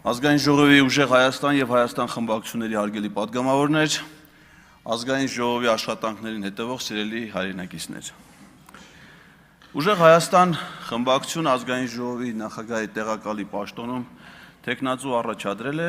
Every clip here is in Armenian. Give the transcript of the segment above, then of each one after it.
Ազգային ժողովի ուժեղ Հայաստան եւ Հայաստան խմբակցությունների հարգելի պատգամավորներ, ազգային ժողովի աշխատանքներին հետևող սիրելի հայրենակիցներ։ Ուժեղ Հայաստան խմբակցությունը ազգային ժողովի նախագահի տեղակալի պաշտոնում տեխնացու առաջադրել է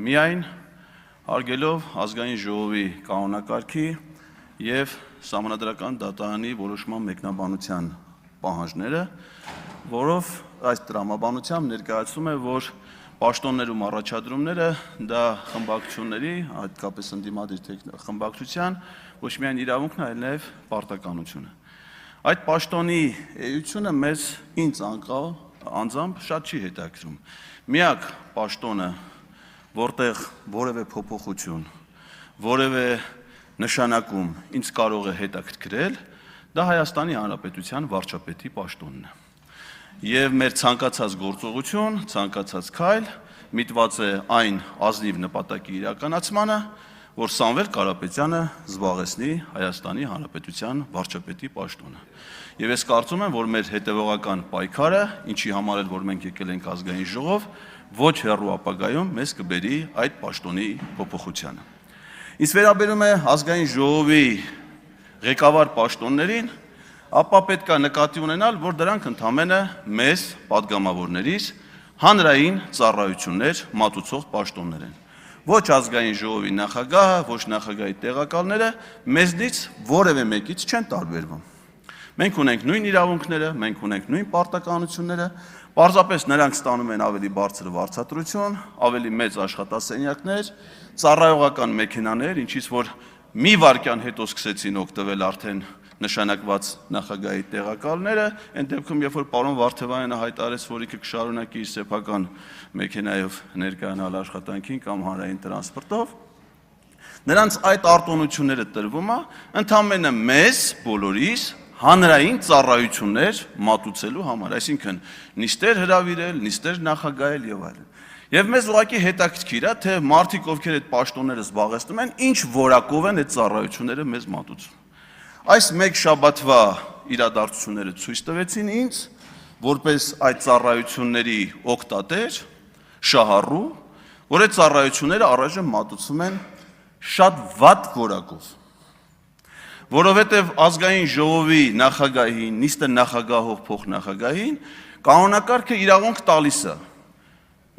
միայն հարգելով ազգային ժողովի կանոնակարգի եւ Սահմանադրական դատարանի որոշման մեկնաբանության պահանջները, որով այս տրամաբանությամբ ներկայացում է, որ պաշտոններում առաջադրումները դա խմբակցությունների, հատկապես ընդդիմադիր խմբակցության ոչ միայն իրավունքն է, այլ նաև պարտականությունը։ Այդ պաշտոնի էությունը ինձ անձամբ շատ չի հետաքրքրում։ Միակ պաշտոնը, որտեղ որևէ փոփոխություն, որևէ նշանակում ինձ կարող է հետաքրքրել, դա Հայաստանի Հանրապետության վարչապետի պաշտոնն է։ Եվ մեր ցանկացած գործողություն, ցանկացած քայլ միտված է այն ազնիվ նպատակի իրականացմանը, որ Սամվել Կարապետյանը զբաղեցնի Հայաստանի Հանրապետության վարչապետի պաշտոնը։ Եվ ես կարծում եմ, որ մեր հետևողական պայքարը, ինչի համար էլ որ մենք եկել ենք ազգային ժողով, ոչ հեռու ապագայում մեզ կբերի այդ պաշտոնի փոփոխությանը։ Ինչ վերաբերում է ազգային ժողովի ղեկավար պաշտոններին, ապա պետք է նկատի ունենալ, որ դրանք ընդամենը մեզ պատգամավորներից հանրային ծառայություններ մատուցող պաշտոններ են։ Ոչ ազգային ժողովի նախագահը, ոչ նախագահի տեղակալները մեզնից որևէ մեկից չեն տարբերվում։ Մենք ունենք նույն իրավունքները, մենք ունենք նույն պարտականությունները, պարզապես նրանք ստանում են ավելի բարձր վարձատրություն, ավելի մեծ աշխատասենյակներ, ծառայողական մեքենաներ, ինչից որ մի վայրկյան հետո սկսեցին օգտվել արդեն նշանակված նախագահի տեղակալները, այն դեպքում, երբ որ պարոն Վարդևանյանը հայտարարեց, որ ինքը կշարունակի իր սեփական մեքենայով ներկայանալ աշխատանքին կամ հանրային տրանսպորտով, նրանց այդ արտոնությունները տրվում է ընդամենը մեզ բոլորիս հանրային ծառայություններ մատուցելու համար, այսինքն նիստեր հրավիրել, նիստեր նախագահել եւ այլն։ Եվ մեզ ուղղակի հետաքրքիր է, թե մարդիկ, ովքեր այդ պաշտոնները զբաղեցնում են, ինչ որակով են այդ ծառայությունները մեզ մատուցում։ Այս մեկ շաբաթվա իրադարձությունները ցույց տվեցին ինձ, որպես այդ ծառայությունների օգտատեր, շահառու, որ այդ ծառայությունները առայժմ մատուցվում են շատ վատ որակով։ Որովհետև ազգային ժողովի նախագահին, նիստը նախագահող փոխնախագահին կանոնակարգը իրավունք տալիս է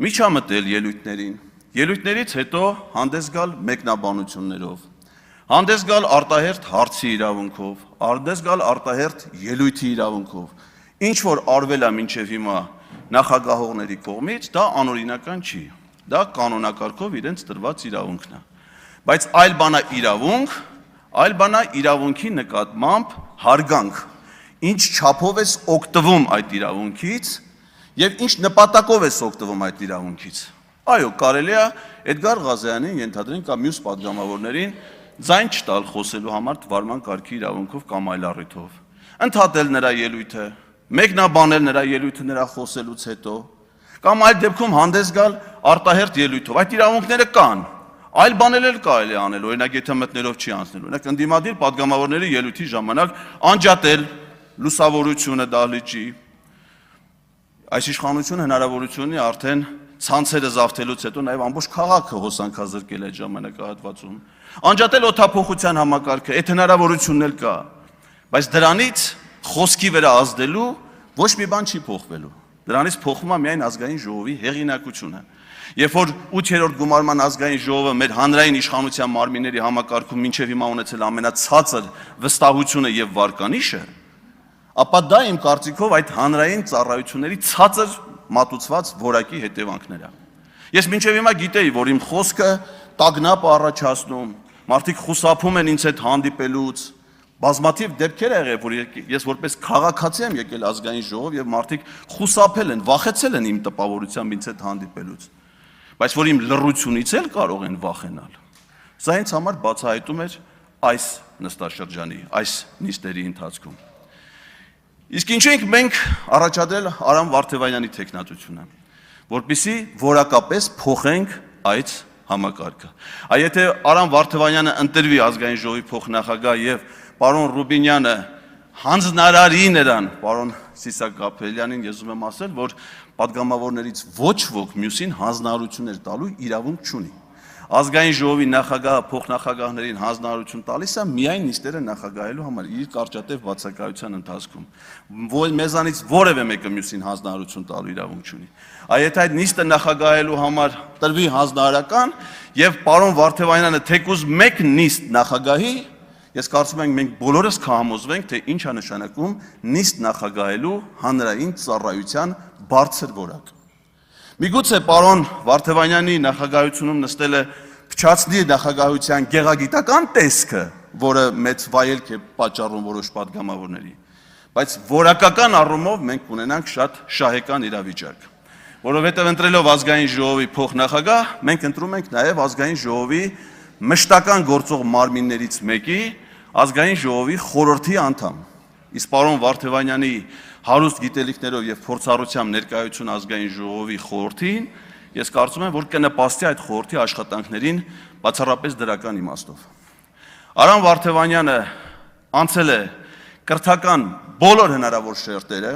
միջամտել ելույթներին, ելույթներից հետո հանդես գալ մեկնաբանություններով, հանդես գալ արտահերթ հարցի իրավունքով, հանդես գալ արտահերթ ելույթի իրավունքով, ինչ որ արվել է մինչև հիմա նախագահողների կողմից, դա անօրինական չի, դա կանոնակարգով իրենց տրված իրավունքն է, բայց այլ բան է իրավունք, այլ բան է իրավունքի նկատմամբ հարգանք, ինչ չափով ես օգտվում այդ իրավունքից եւ ինչ նպատակով ես օգտվում այդ իրավունքից։ Այո, կարելի է Էդգար Ղազարյանին ենթադրենք կամ մյուս պատգամավորներին ձայն չտալ խոսելու համար թվարման կարգի իրավունքով կամ այլ առիթով, ընդհատել նրա ելույթը, մեկնաբանել նրա ելույթը նրա խոսելուց հետո, կամ այլ դեպքում հանդես գալ արտահերթ ելույթով։ Այդ իրավունքները կան, այլ բաներ էլ կարելի է անել, օրինակ եթե մտնելով չի անցնել, օրինակ ընդդիմադիր պատգամավորների ելույթի ժամանակ անջատել լուսավորությունը դահլիճի, այս իշխանությունը հնարավորություն ունի արդեն ցանցերը զավթելուց հետո նաև ամբողջ քաղաքը հոսանքազրկել այդ ժամանակահատվածում, անջատել օդափոխության համակարգը, այդ հնարավորությունն էլ կա, բայց դրանից խոսքի վրա ազդելու ոչ մի բան չի փոխվելու, դրանից փոխվում է միայն ազգային ժողովի հեղինակությունը, երբ որ 8-րդ գումարման ազգային ժողովը մեր հանրային իշխանության մարմինների համակարգում մինչև հիմա ունեցել ամենացածր վստահությունը եւ վարկանիշը, ապա դա իմ կարծիքով այդ հանրային ծառայությունների ցածր մատուցված որակի հետևանքներ է։ Ես մինչև հիմա գիտեի, որ իմ խոսքը տագնապ է առաջացնում, մարդիկ խուսափում են ինձ հետ հանդիպելուց, բազմաթիվ դեպքեր ա եղել, որ ես որպես քաղաքացի եմ եկել ազգային ժողով եւ մարդիկ խուսափել են, վախեցել են իմ տպավորությամբ ինձ հետ հանդիպելուց, բայց որ իմ լռությունից էլ կարող են վախենալ։ Սա ինձ համար բացահայտում էր այս նստաշրջանի, այս նիստերի ընթացքում։ Իսկ ինչ ենք մենք առաջադրել Արամ Վարդևանյանի տեխնատությունը, որպեսզի որակապես փոխենք այդ համակարգը։ Այ եթե Արամ Վարդևանյանը ընտրվի ազգային ժողովի փոխնախագահ եւ պարոն Ռուբինյանը հանձնարարի նրան, պարոն Սիսակ Գաբրելյանին ես ուզում եմ ասել, որ պատգամավորներից ոչ ոք մյուսին հանձնարարություններ տալու իրավունք չունի։ Ազգային ժողովի նախագահը փոխնախագահներին հանձնարարություն տալիս է միայն նիստերը նախագահելու համար իր կարճատև բացակայության ընթացքում։ Մեզանից որևէ մեկը մյուսին հանձնարարություն տալու իրավունք չունի։ Եթե այդ նիստը նախագահելու համար տրվի հանձնարարական եւ պարոն Վարդևանյանը թեկուզ մեկ նիստ նախագահի, ես կարծում եմ մենք բոլորս կհամոզվենք, թե ինչ է նշանակում նիստ նախագահելու հանրային ծառայության բարձր որակ։ Միգուցե պարոն Վարդևանյանի նախագահությունում նստելը փչացնի նախագահության գեղագիտական տեսքը, որը մեծ վայելք է պատճառում որոշ պատգամավորների, բայց որակական առումով մենք ունենանք շատ շահեկան իրավիճակ, որովհետև ընտրելով ազգային ժողովի փոխնախագահ, մենք ընտրում ենք նաև ազգային ժողովի մշտական գործող մարմիններից մեկի ազգային ժողովի խորհրդի անդամ։ Իսկ պարոն Վարդևանյանի հարուստ գիտելիքներով եւ փորձառությամբ ներկայություն ազգային ժողովի խորհրդին, ես կարծում եմ, որ կնպաստի այդ խորհրդի աշխատանքներին բացառապես դրական իմաստով։ Արամ Վարդևանյանը անցել է կրթական բոլոր հնարավոր շերտերը,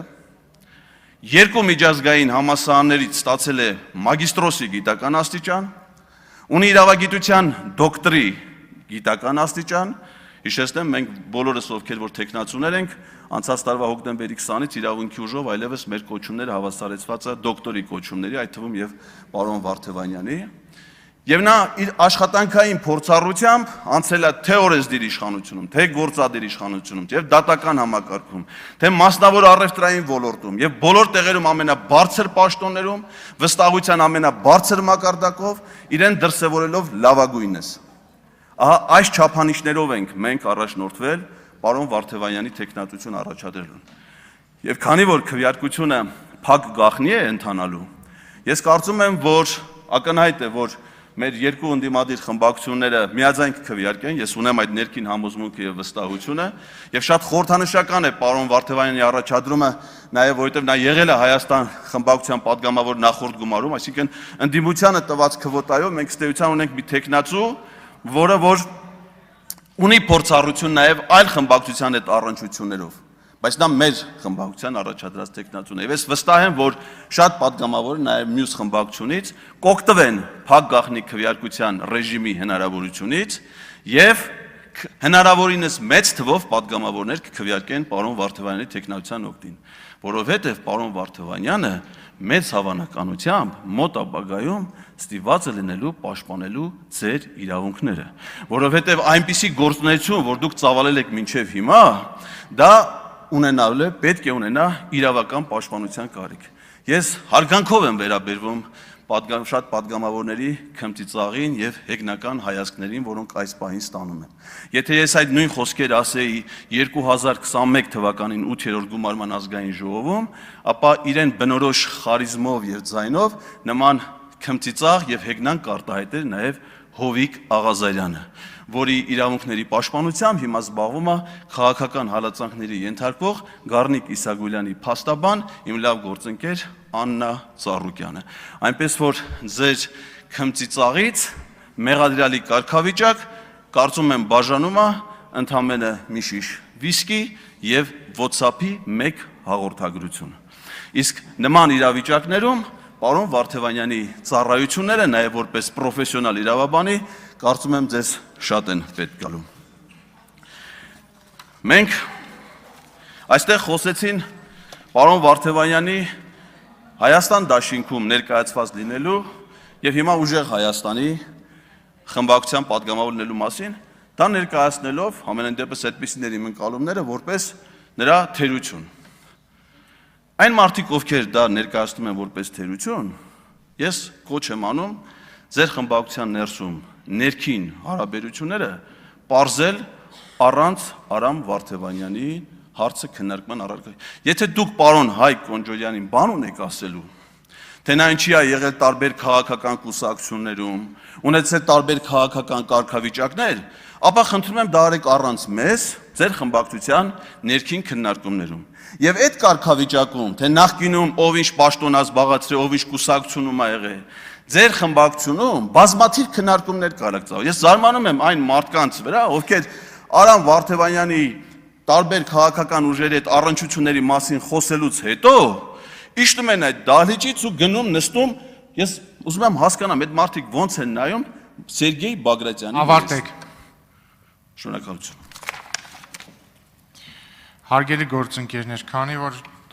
երկու միջազգային համալսարաններից ստացել է մագիստրոսի գիտական աստիճան, ունի իրավագիտության դոկտրի գիտական աստիճան, հիշեցնեմ, մենք բոլորս ովքեր որ տեխնացուներ ենք, անցած տարվա հոկտեմբերի 20-ից իրավունքի ուժով այլևս մեր կոչումները հավասարեցված է դոկտորի կոչումների, այդ թվում եւ պարոն Վարդևանյանի, եւ նա իր աշխատանքային փորձառությամբ անցել է թե օրենսդիր իշխանությունում, թե գործադիր իշխանությունում, եւ դատական համակարգում, թե մասնավոր առևտրային ոլորտում եւ բոլոր տեղերում ամենաբարձր պաշտոններում, վստահության ամենաբարձր մակարդակով իրեն դրսևորելով լավագույնս։ Ահա այս չափանիշներով ենք մենք առաջնորդվել պարոն Վարդևանյանի տեխնատություն առաջադրելուն։ Եվ քանի որ քվեարկությունը փակ գաղտնի է ընթանալու, ես կարծում եմ, որ ակնհայտ է, որ մեր երկու ընդդիմադիր խմբակցությունները միաձայն կքվեարկեն, ես ունեմ այդ ներքին համոզմունքը եւ վստահությունը, եւ շատ խորհրդանշական է պարոն Վարդևանյանի առաջադրումը, նաեւ որովհետեւ նա եղել է Հայաստան խմբակցության падգամավոր նախորդ գումարում, այսինքն ընդդիմությանը տված քվոտայով մենք ստեյության ունենք մի տեխնացու, որը որ ունի փորձառություն նաեւ այլ խմբակցության հետ առնչություններով, բայց նա մեր խմբակցության առաջադրած տեխնացուն է։ Եվ ես վստահ եմ, որ շատ падգամավոր նաեւ մյուս խմբակցությունից կօգտվեն փակ գաղտնի քվեարկության ռեժիմի հնարավորությունից եւ հնարավորինս մեծ թվով падգամավորներ կքվեարկեն պարոն Վարդևանյանի տեխնացության օգտին, որովհետեւ պարոն Վարդևանյանը մեծ հավանականությամբ մոտ ապագայում ստիպված է լինելու պաշտպանելու ձեր իրավունքները, որովհետև այնպիսի գործունեություն, որ դուք ծավալել եք մինչև հիմա, դա ունենալու է, պետք է ունենա իրավական պաշտպանության կարիք։ Ես հարգանքով եմ վերաբերվում շատ падգամավորների քմծիծաղին եւ հեգնական հայացքներին, որոնք այս պահին ստանում են։ Եթե ես այդ նույն խոսքերը ասեի 2021 թվականին 8-րդ գումարման ազգային ժողովում, ապա իրեն բնորոշ խարիզմով եւ ձայնով նման քմծիծաղ եւ հեգնան կարտահայտեր նաեւ Հովիկ Աղազարյանը, որի իրավունքների պաշտպանությամբ հիմա զբաղվում է քաղաքական հալածանքների ենթարկվող Գառնիկ Իսագուլյանի փաստաբան, իմ լավ գործընկեր Աննա Ծառուկյանը։ Այնպես որ ձեր քմծիծաղից մեղադրյալի կարգավիճակ կարծում եմ բաժանում է ընդամենը մի շիշ վիսկի եւ WhatsApp-ի մեկ հաղորդագրություն։ Իսկ նման իրավիճակներում պարոն Վարդևանյանի ծառայությունները նաև որպես պրոֆեսիոնալ իրավաբանի կարծում եմ ձեզ շատ են պետք գալու։ Մենք այստեղ խոսեցին պարոն Վարդևանյանի Հայաստան դաշինքում ներկայացված լինելու եւ հիմա ուժեղ Հայաստանի խմբակցության падգամավոր լինելու մասին, դա ներկայացնելով ամենայն դեպս այդպիսիների ընկալումները որպես նրա թերություն։ Այն մարդիկ, ովքեր դա ներկայացնում են որպես թերություն, ես կոչ եմ անում ձեր խմբակցության ներսում ներքին հարաբերությունները պարզել առանց Արամ Վարդևանյանի հարցը քննարկման առարկա։ Եթե դուք պարոն Հայկ Կոնջորյանին բան ունեք ասելու, թե նա ինչի է եղել տարբեր քաղաքական կուսակցություններում, ունեցել տարբեր քաղաքական կարգավիճակներ, ապա խնդրում եմ դա արեք առանց մեզ ձեր խմբակցության ներքին քննարկումներում։ Եվ այդ կարգավիճակում, թե նախկինում ով ինչ պաշտոն է զբաղացրել, ով ինչ կուսակցությունում է եղել, ձեր խմբակցությունում բազմաթիվ քննարկումներ կարող ծավալ։ Ես զարմանում եմ այն մարդկանց վրա, ովքեր Արամ Վարդևանյանի տարբեր քաղաքական ուժերի հետ առնչությունների մասին խոսելուց հետո Իջնում են այդ դահլիճից ու գնում նստում, ես ուզում եմ հասկանամ, այդ մարդիկ ոնց են նայում Սերգեյ Բագրատյանի։ Ավարտեք։ Շնորհակալություն։ Հարգելի գործընկերներ, քանի որ